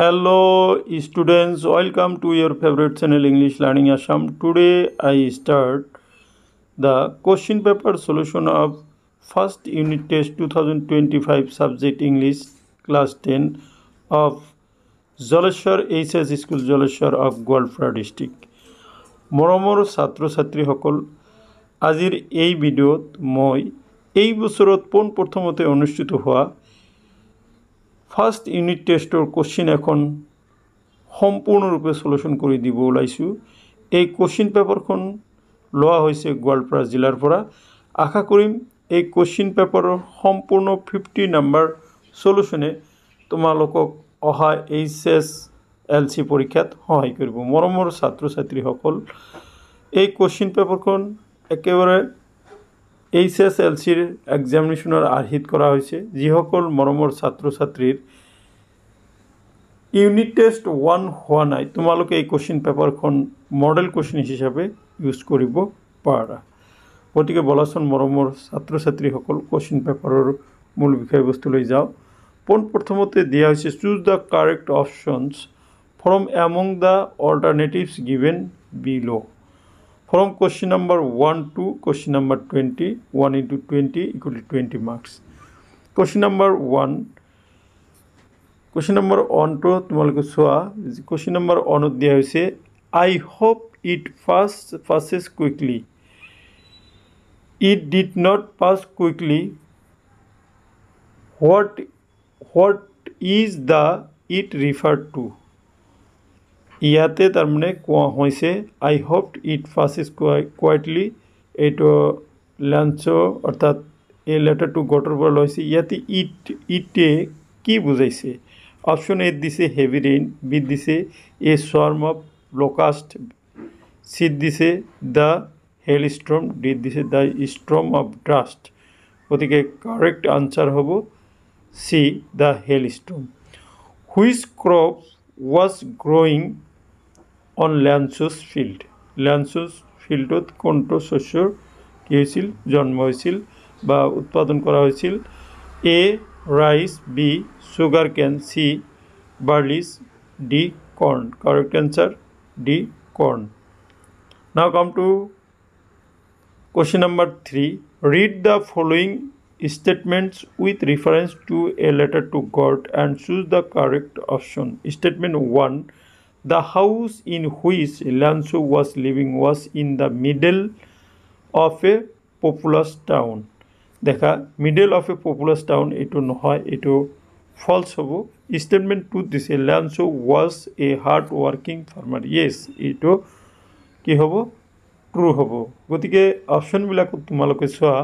Hello students, welcome to your favorite channel English Learning Assam. Today I start the question paper solution of first unit test 2025 subject English class 10 of Jaleshwar HS School Jaleshwar of Gwalpara district. মৰমৰ ছাত্ৰ ছাত্ৰীসকল আজিৰ এই ভিডিঅ'ত মই এই বছৰত পোনপ্ৰথমতে অনুষ্ঠিত হোৱা ফাৰ্ষ্ট ইউনিট টেষ্টৰ কোশ্চিন এখন সম্পূৰ্ণৰূপে সলিউশন কৰি দিব ওলাইছো। এই কোশ্চিন পেপাৰখন লোৱা হৈছে গোৱালপাৰা জিলাৰ পৰা। আশা কৰিম এই কোশ্চিন পেপাৰৰ সম্পূৰ্ণ 50 নম্বৰ সলিউশনে তোমালোকক অহা HSLC পৰীক্ষাত সহায় কৰিব। মৰমৰ ছাত্ৰ ছাত্ৰীসকল এই কোশ্চিন পেপাৰখন একেবাৰে HSLCৰ এক্সামিনেশ্যনৰ আৰ্হিত কৰা হৈছে। যিসকল মৰমৰ ছাত্ৰ ছাত্ৰীৰ ইউনিট টেষ্ট 1 হোৱা নাই তোমালোকে এই কোশ্চিন পেপাৰখন মডেল কোশ্চিন হিচাপে ইউজ কৰিব পাৰা। গতিকে বলাচোন মৰমৰ ছাত্ৰ ছাত্ৰীসকল কোশ্চিন পেপাৰৰ মূল বিষয়বস্তুলৈ যাওঁ। পোনপ্ৰথমতে দিয়া হৈছে choose the correct options from among the alternatives given below. From question number 1 to question number 20, 1 into 20 equal to 20 marks. Question number 1 to তোমালোকে চোৱা। question number 1 ত দিয়া হৈছে I hope it passes quickly. It did not pass quickly. What is the it referred to? ইয়াতে তাৰমানে কোৱা হৈছে I hoped it passes quietly. এইটো লাঞ্চো অৰ্থাৎ এই লেটাৰটো গটৰ পৰা লৈছে। ইয়াতে ইটে কি বুজাইছে? অপশ্যন এ দিছে হেভি ৰেইন, বি দিছে a swarm of locust, C দিছে দ্য হেল স্ট্ৰম, ডি দিছে দ্য স্ট্ৰম অফ ডাষ্ট। গতিকে কাৰেক্ট আনসাৰ হ'ব C the hail storm. Which crop was growing on Lansos field? Lansos ফিল্ডত কোনটো শস্যৰ কি হৈছিল জন্ম হৈছিল বা উৎপাদন কৰা হৈছিল? A rice, B sugar cane, C barleys, D corn. Correct answer D corn. Now come to question number 3. Read the following statements with reference to a letter to God and choose the correct option. Statement 1. The house in which Lanso was living was in the middle of a populous town. দেখা middle of a populous town এটো নহয়, এটো false হব। Statement 2 দিছে Lanso was a hard working farmer. Yes, এটো কি হব true হব। গতিকে অপশন বিলাকত তোমালোকে চোৱা।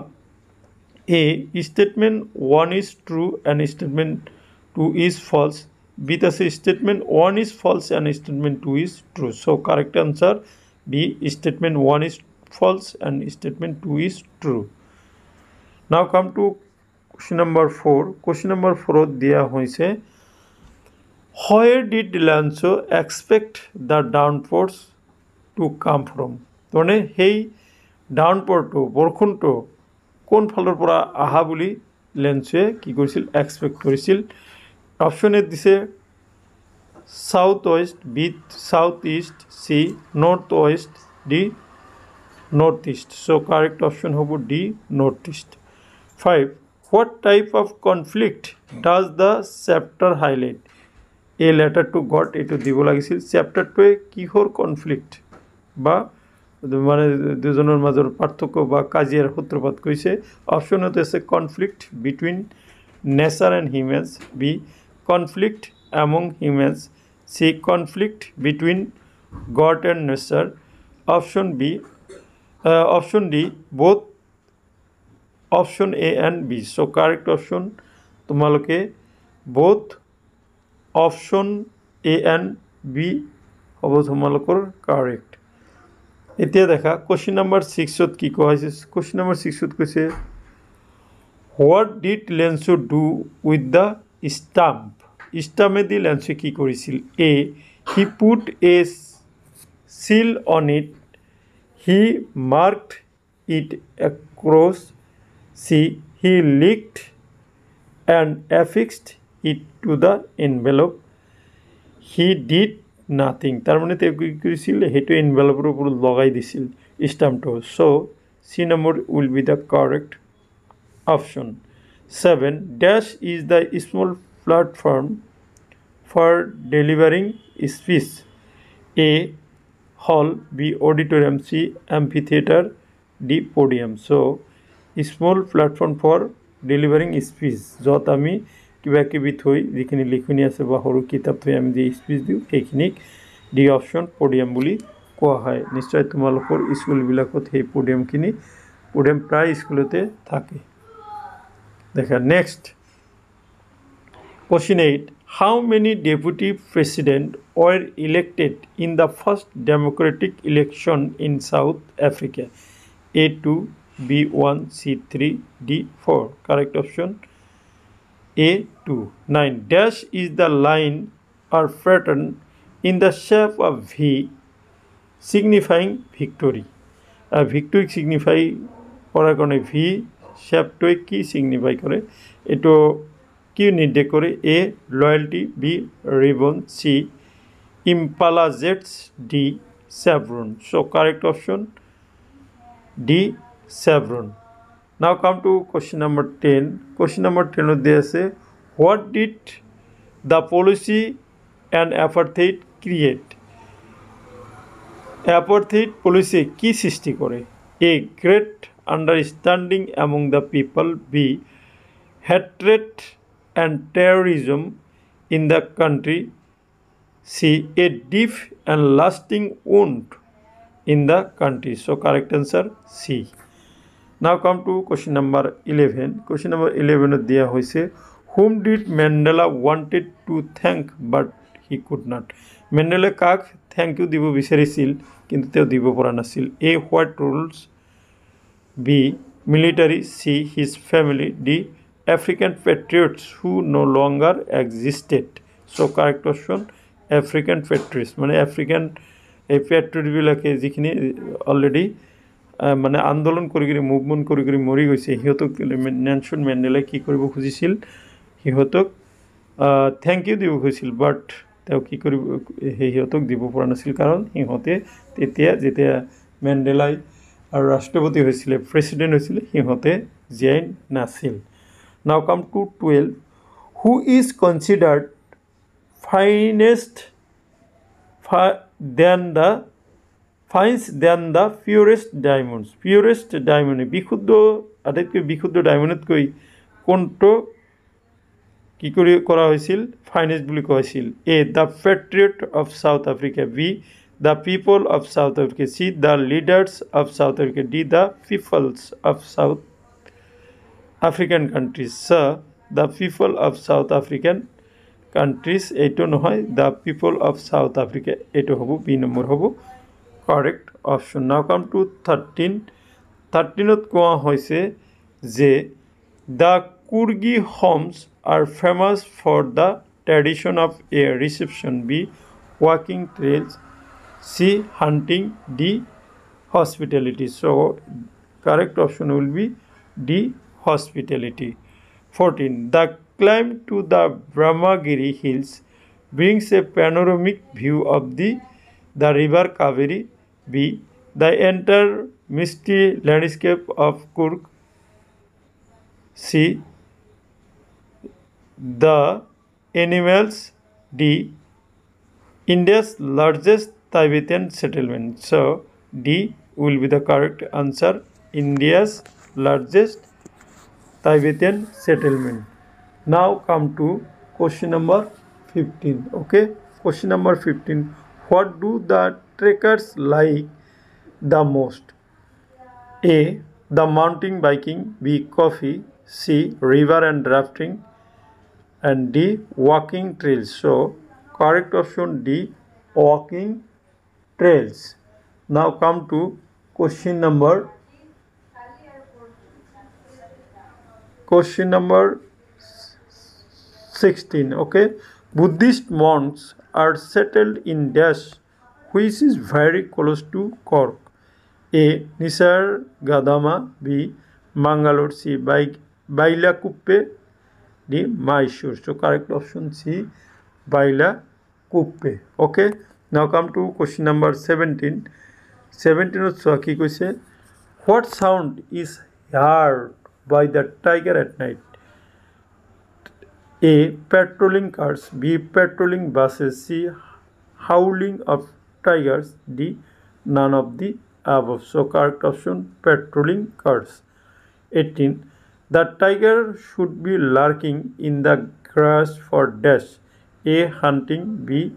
A. Statement 1 is true and statement 2 is false. B. Statement 1 is false and statement 2 is true. So correct answer B. Statement 1 is false and statement 2 is true. Now come to question number 4. Question number 4 দিয়া হৈছে Where did Lanso expect the downpours to come from? মানে সেই ডাউনপোৰটো বৰষুণটো কোন ফালৰ পৰা আহা বুলি লেন্সে কি কৰিছিল এক্সপেক্ট কৰিছিল? অপশ্যন এ দিছে south west, B south east, C north west, D north east. So correct option হব D north east. 5. What type of conflict does the chapter highlight? A letter to God এটো দিব লাগিছিল। চ্যাপ্টাৰটোৱে কিহৰ conflict বা মানে দুজনৰ মাজৰ পাৰ্থক্য বা কাজিয়াৰ সূত্ৰপাত কৈছে? অপশ্যনত আছে conflict between nature and humans, B conflict among humans, C. conflict between God and nature. Option D, both option A and B. So correct option তোমালোকে both option A and B হ'ব তোমালোকৰ correct। এতিয়া দেখা question number 6 ত কি কোৱা হৈছে। question number 6 ত কৈছে What did Lanso do with the stamp? স্টাম্পেদি লেন্সে কি কৰিছিল? A he put a seal on it, he marked it across, C he licked and affixed it to the envelope, he did nothing তার মানে তেওঁ কি কৰিছিল সেইটো এনভেলপৰ ওপৰত লগাই দিছিল ষ্টাম্পটো so C number will be the correct option 7 dash is the small platform for delivering speech A hall B auditorium C amphitheater D podium so small platform for delivering speech যত আমি কিবা কিবি থৈ যিখিনি লিখনি আছে বা সৰু কিতাপ থৈ আমি যে স্পিচ দিওঁ সেইখিনিক ডি অপশ্যন পডিয়াম বুলি কোৱা হয় নিশ্চয় তোমালোকৰ স্কুলবিলাকত সেই পডিয়াম প্ৰায় স্কুলতে থাকে দেখা next Question 8. How many deputy presidents were elected in the first democratic election in South Africa? A2, B1, C3, D4. Correct option A2. 9. Dash is the line or pattern in the shape of V signifying victory. Victory signify করার কারণে V shape কি signify করে এটো কি নির্দেশ করে A loyalty B ribbon C Impala jets D chevron so correct option D chevron now come to question number 10 question number 10 দিয়ে আছে what did the policy and apartheid create apartheid policy কি সৃষ্টি করে A great understanding among the people B hatred and terrorism in the country see a deep and lasting wound in the country so correct answer C now come to question number 11 question number 11 দিয়া হইছে whom did Mandela wanted to thank but he could not Mandela কাক thank you দিব বিচাৰিছিল কিন্তু তেওঁ দিব পৰা নাছিল A what rules B military C his family D African patriots who no longer existed. So correct option African patriots. মানে African patriot বিলাকে যিখিনি অলরেডি মানে আন্দোলন কৰি মুভমেন্ট কৰি মৰি গৈছে হিহঁতক নেলসন মেণ্ডেলাই কি কৰিব খুজিছিল হিহঁতক থ্যাংক ইউ দিব খুজিছিল বাট তেওঁ কি কৰিব হিহঁতক দিব পৰা নাছিল কাৰণ হিহঁতে তেতিয়া যেতিয়া মেণ্ডেলাই আৰু ৰাষ্ট্ৰপতি হৈছিল প্ৰেসিডেন্ট হৈছিল হিহঁতে জীয়াই নাছিল Now come to 12. Who is considered finest than the purest diamonds? Purest diamond. বিশুদ্ধ আটাইতকৈ বিশুদ্ধ ডায়মণ্ডতকৈ কোনটো কি কৰি কৰা হৈছিল ফাইনেষ্ট বুলি কোৱা হৈছিল A the patriot of South Africa B the people of South Africa C the leaders of South Africa D the peoples of South African countries sir the people of South African countries eto nohoy the people of South Africa eto hobo B number hobo correct option now come to 13 ot koa hoise je the Kurgi homes are famous for the tradition of a reception B walking trails C hunting D hospitality so correct option will be D hospitality 14 the climb to the Brahmagiri hills brings a panoramic view of the river Kaveri B the entire misty landscape of Kurg C the animals D India's largest Tibetan settlement so D will be the correct answer India's largest Tibetan settlement. Now come to question number 15. Okay, question number 15. What do the trekkers like the most? A. The mountain biking. B. Coffee. C. River and rafting. And D. Walking trails. So, correct option D. Walking trails. Now come to question number 16 okay Buddhist monks are settled in dash which is very close to Cork A Nisargadama B Mangalore C Bailakuppe D Mysore so correct option C Bailakuppe কুপে okay now come to question number 17 চোৱা কি কৈছে what sound is heard by the tiger at night A patrolling cars B patrolling buses C howling of tigers D none of the above so correct option patrolling cars 18 the tiger should be lurking in the grass for dash A hunting B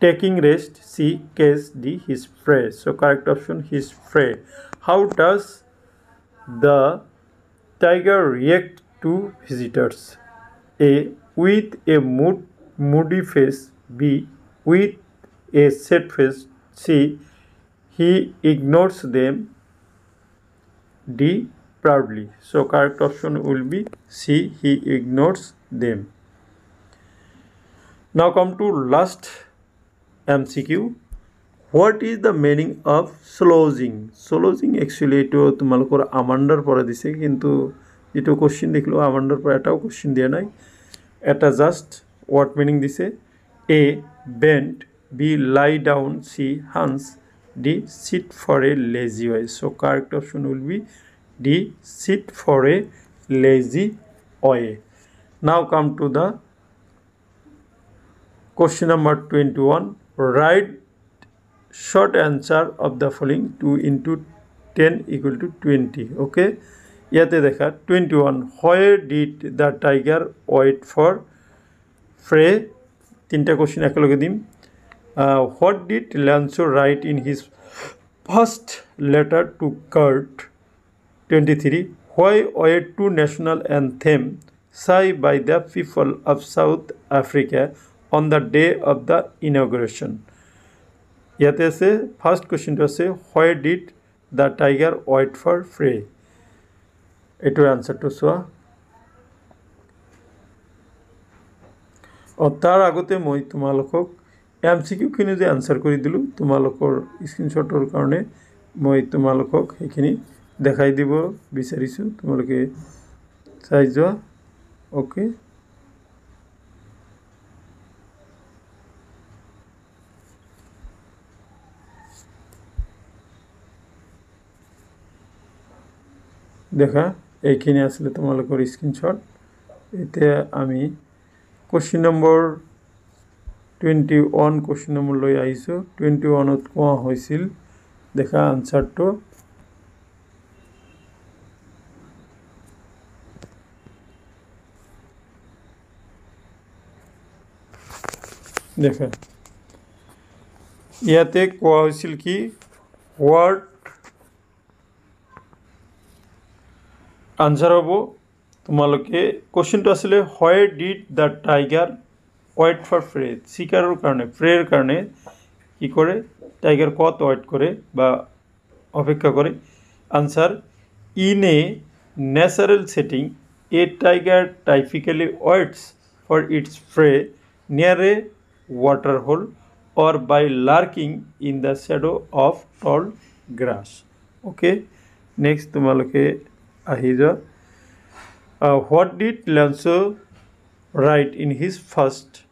taking rest C case D his prey so correct option his prey how does the tiger react to visitors A with a moody face B with a sad face C he ignores them D proudly so correct option will be C he ignores them now come to last MCQ what is the meaning of slouching actually এটো তোমালোকৰ আমান্ডাৰ পৰা দিছে কিন্তু এটো question দেখলো আমান্ডাৰ পৰা এটাও question দিয়া নাই এটা জাস্ট ওয়ার্ড মিনিং দিছে A bend B lie down C hunch D sit for a lazy way so correct option will be D sit for a lazy way now come to the question number 21 write short answer of the following 2 into 10 equal to 20 okay ইয়াতে দেখা 21 where did the tiger wait for prey তিনটা question একলগে দিম what did Lancho write in his first letter to Kurt 23 why were two national anthems sung by the people of South Africa on the day of the inauguration ইয়াতে আছে first কোশ্চেনটো আছে why did the tiger wait for prey এটার আনসারটো চোৱা তাৰ আগতে মই তোমালোকক MCQ খিনি যে আনসার কৰি দিলো তোমালোকৰ স্ক্ৰিনশ্বটৰ কাৰণে মই তোমালোকক সেইখিনি দেখাই দিব বিচাৰিছো তোমালোকে চাই যোৱা ওকে দেখা এইখিনি আসলে তোমালোকৰ স্ক্রিনশট এতিয়া আমি কোশ্চেন নম্বৰ 21 কোশ্চেন নম্বৰ লৈ আহিছো 21 ত কোৱা হৈছিল দেখা আনসারটো দেখা ইয়াতে কোৱা হৈছিল কি ওয়ার্ড आंसर हम तुम्हारे क्वेश्चन तो आसले why did the tiger wait for prey शिकारों कारण प्रेयर कारण कि करे टाइगर कत वेट करे बा अपेक्षा करे answer in a natural setting a tiger typically waits for its prey near a water hole और by lurking in the shadow of tall grass okay next तुम्हारे what did Lancho write in his first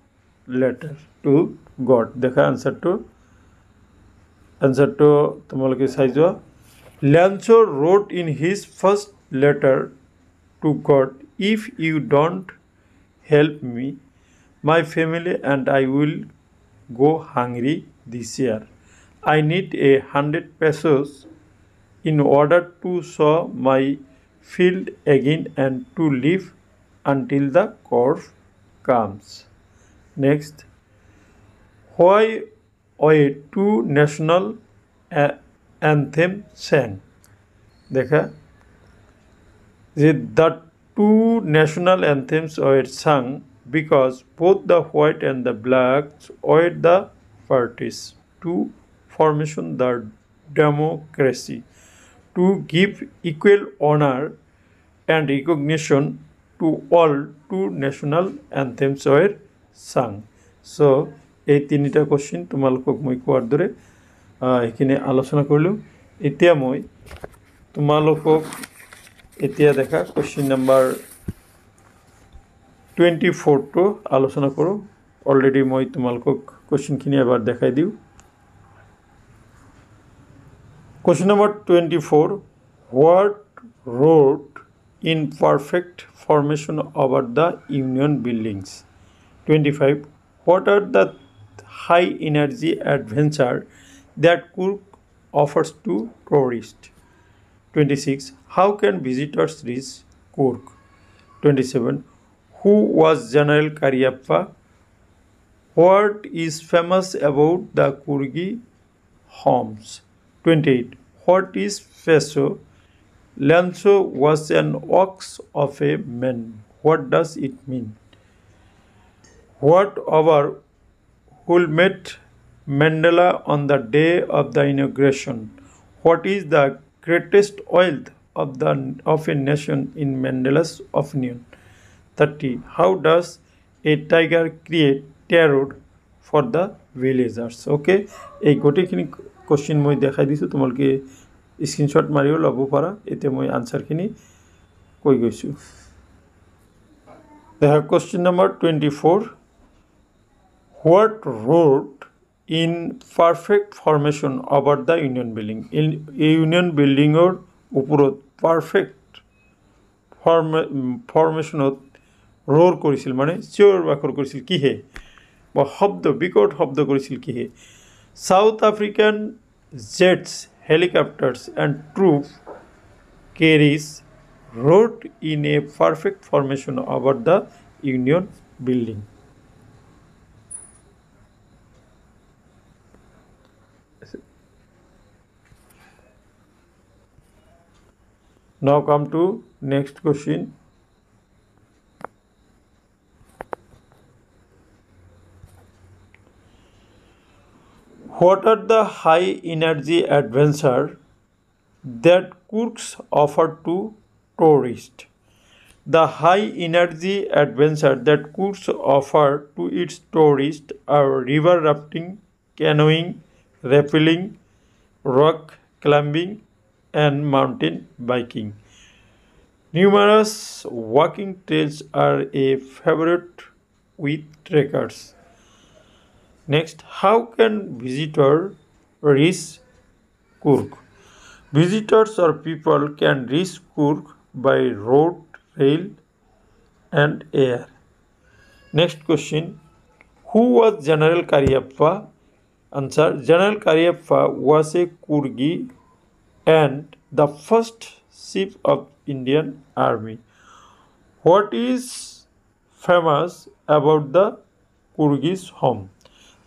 letter to God देखा answer तो तुम्हारे size Lancho wrote in his first letter to God if you don't help me my family and I will go hungry this year I need 100 pesos in order to sow my field again and to live until the crop comes next why were two national anthem sang देखा the two national anthems were sung because both the white and the blacks were the parties to formation the democracy to give equal honor and recognition to all two national anthems were sung so এই তিনিটা question তোমালোকক মই কোৱাৰ দৰে এখিনি আলোচনা কৰিলো এতিয়া মই তোমালোকক এতিয়া দেখা কোশ্চেন নাম্বাৰ 24 আলোচনা কৰোঁ অলৰেডি মই তোমালোকক কোৱেশ্চনখিনি এবাৰ দেখাই দিওঁ Question number 24 What wrote in perfect formation over the Union buildings? 25 What are the high energy adventure that Cook offers to tourists? 26 How can visitors reach Cook? 27 Who was General Cariappa? What is famous about the Kurgi homes? 28 What is Feso? Lanzo was an ox of a man. What does it mean? What overwhelmed met Mandela on the day of the inauguration? What is the greatest wealth of a nation in Mandela's opinion? 30 How does a tiger create terror for the villagers? Okay, এই গোটেইখিনি question মই দেখাই দিছোঁ তোমালোকে screenshot মাৰিও ল'ব পাৰা এতিয়া মই আনসাৰখিনি কৈ গৈছোঁ দেখা question number 24 What wrote in perfect formation over the union building? Union buildingৰ ওপৰত perfect ফৰ্মেশ্যনত ৰোৰ কৰিছিল মানে চিঞৰ বাখৰ কৰিছিল কিহে বা শব্দ বিকট শব্দ কৰিছিল কিহে South African jets, helicopters and troops carriers rode in a perfect formation over the Union building. Now come to next question. What are the high energy adventure that Kurks offer to tourists? The high energy adventure that Kurks offer to its tourists are river rafting, canoeing, rappelling, rock climbing, and mountain biking. Numerous walking trails are a favorite with trekkers. Next, how can visitors reach Kurk? Visitors or people can reach Kurk by road, rail, and air. Next question, who was General Cariappa? Answer, General Cariappa was a Kurgi and the first chief of Indian Army. What is famous about the Kurgi's home?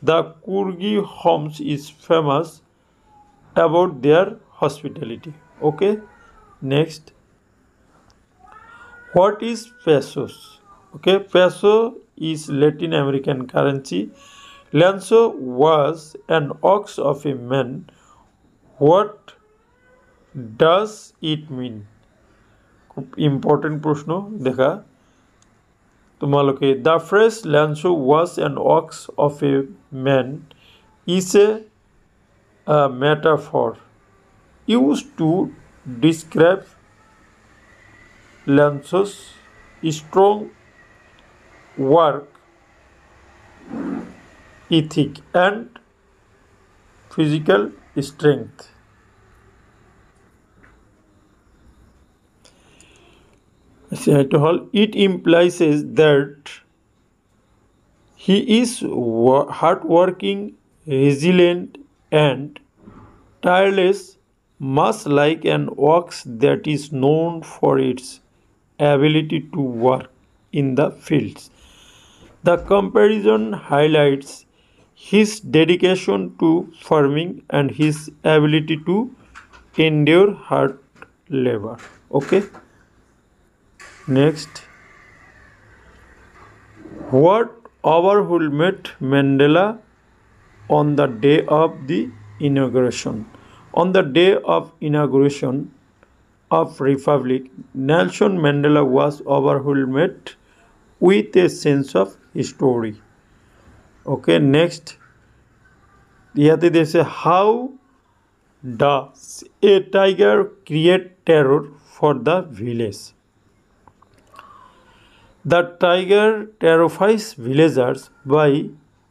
The Kurgi homes is famous about their hospitality. Okay, next, what is pesos? Okay, peso is Latin American currency. Lanzo was an ox of a man. What does it mean? Important প্রশ্ন দেখা তোমালোকে the phrase Lanzo was an ox of a man is a metaphor used to describe Lanzo's strong work ethic and physical strength. It implies that he is hardworking, resilient, and tireless, much like an ox that is known for its ability to work in the fields. The comparison highlights his dedication to farming and his ability to endure hard labor. Okay. Next, what overwhelmed Mandela on the day of the inauguration? On the day of inauguration of Republic, Nelson Mandela was overwhelmed with a sense of history. Okay, next, they say, how does a tiger create terror for the village? The tiger terrifies villagers by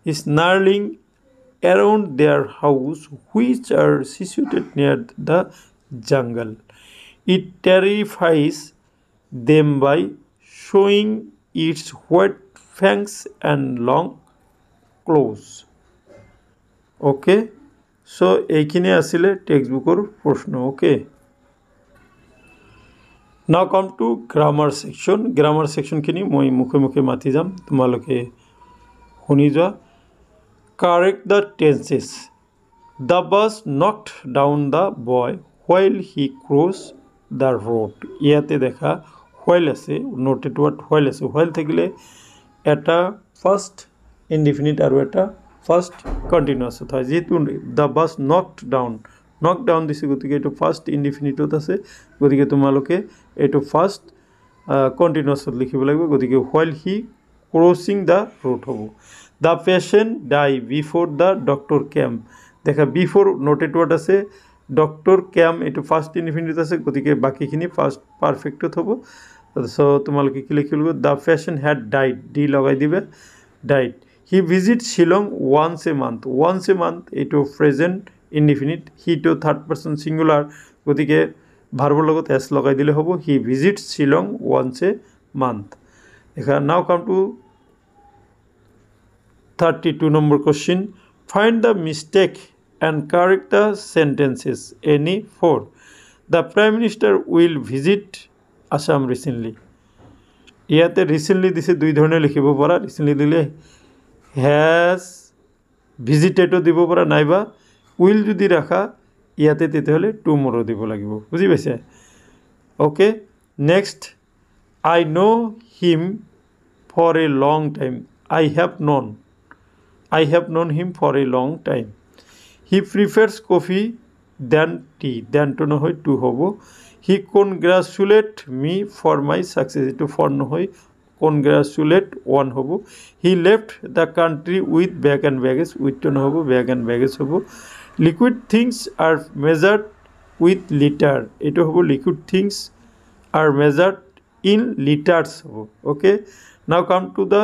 snarling around their house, which are situated near the jungle. It terrifies them by showing its white fangs and long claws. Okay, so এইখিনি আছিলে টেক্সটবুকৰ প্ৰশ্ন. Okay, now come to grammar section. Grammar section খিনি মই মুখে মুখে মাতি যাম, তোমালোকে শুনি যোৱা. Correct the tenses. The bus knocked down the boy while he crossed the road. ইয়াতে দেখা while আছে, noted word while আছে. while থাকিলে এটা ফার্স্ট ইনডিফিনিট আৰু এটা ফার্স্ট কন্টিনিউয়াস হয়. যেহেতু the bus knocked down দিছে, গতিকে এইটো ফার্স্ট ইনডিফিনিটত আছে, গতিকে তোমালোকে এইটো ফার্স্ট কন্টিনিউয়াসত লিখিব লাগিব. গতিকে while he crossing the road হ'ব. The patient died before the doctor came. দেখা বিফোর নোটেড ওয়ার্ড আছে, ডক্টর ক্যাম এইটো ফার্স্ট ইনডিফিনিট আছে, গতিকে বাকীখিনি ফার্স্ট পারফেক্টত হ'ব. সো তোমালোকে কি লিখিব লাগিব? The patient had died, D লগাই দিবে, died. He visit Shillong once a month. Once a month এইটো প্রেজেন্ট ইনডিফিনিট, হিটো থার্ড পার্সন সিঙ্গুলার, গতিকে ভার্বৰ লগত এছ লগাই দিলে হ'ব. He visit Shillong once a month. দেখা now come to 32 number question. Find the mistake and correct the sentences. Any 4. The Prime Minister will visit Assam recently. ইয়াতে recently দিছে, দুই ধৰণে লিখিব পৰা. রিসেন্টলি দিলে হ্যাজ ভিজিটেডও দিব পৰা, নাইবা উইল যদি ৰাখা ইয়াতে তেতিয়াহ'লে টুমৰো দিব লাগিব. বুজি পাইছে? Okay, next. I know him for a long time. I have known him for a long time. He prefers coffee than tea. Than to no hoy to hobo. He congratulate me for my success. To for no hoy congratulate one hobo. He left the country with bag and baggage. With to no hobo bag and baggage hobo. Liquid things are measured with liter. It hobo liquid things are measured in liters hobo. Okay, now come to the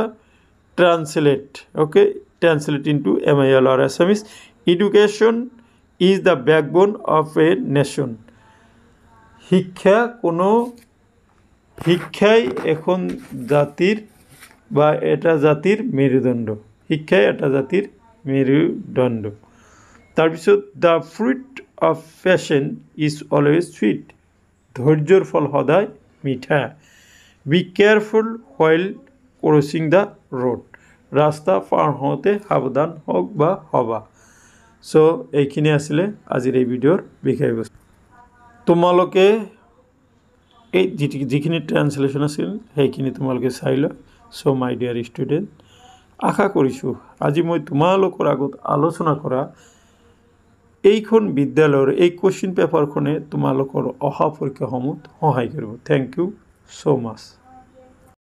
translate. Okay, translate into MIL or Assamese. Education is the backbone of a nation. শিক্ষাই এখন জাতির বা এটা জাতির মেরুদণ্ড. শিক্ষাই এটা জাতির মেরুদণ্ড. তাৰপিছত the fruit of patient is always sweet. ধৈৰ্যৰ ফল সদায় মিঠা. Be careful while crossing the road. রাস্তা পাৰ হওঁতে সাৱধান হওক বা হবা. সো এইখিনি আছিলে আজিৰ এই ভিডিঅ'ৰ বিষয়বস্তু. তোমালোকে এই যিখিনি ট্ৰান্সলেশ্যন আছিল সেইখিনি তোমালোকে চাই লোৱা. সো মাই ডিয়াৰ ষ্টুডেণ্ট, আশা কৰিছোঁ আজি মই তোমালোকৰ আগত আলোচনা কৰা এইখন বিদ্যালয়ৰ এই কুৱেশ্যন পেপাৰখনে তোমালোকৰ অহা পৰীক্ষাসমূহত সহায় কৰিব. Thank you so much.